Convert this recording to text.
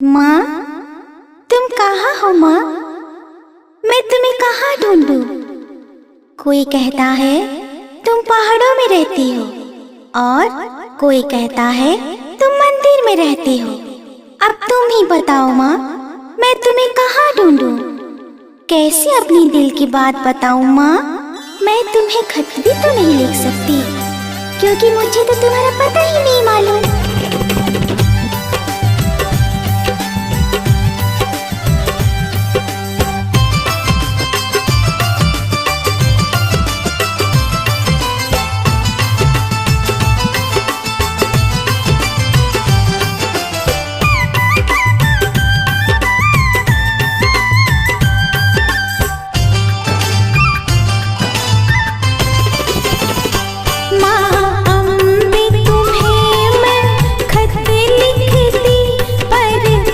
माँ, तुम कहाँ हो माँ? मैं तुम्हें कहाँ ढूंढूं? कोई कहता है तुम पहाड़ों में रहती हो और कोई कहता है तुम मंदिर में रहती हो। अब तुम ही बताओ माँ, मैं तुम्हें कहाँ ढूंढूं? कैसे अपनी दिल की बात बताऊं माँ? मैं तुम्हें खत भी तो नहीं लिख सकती, क्योंकि मुझे तो तुम्हारा पता ही नहीं मालूम।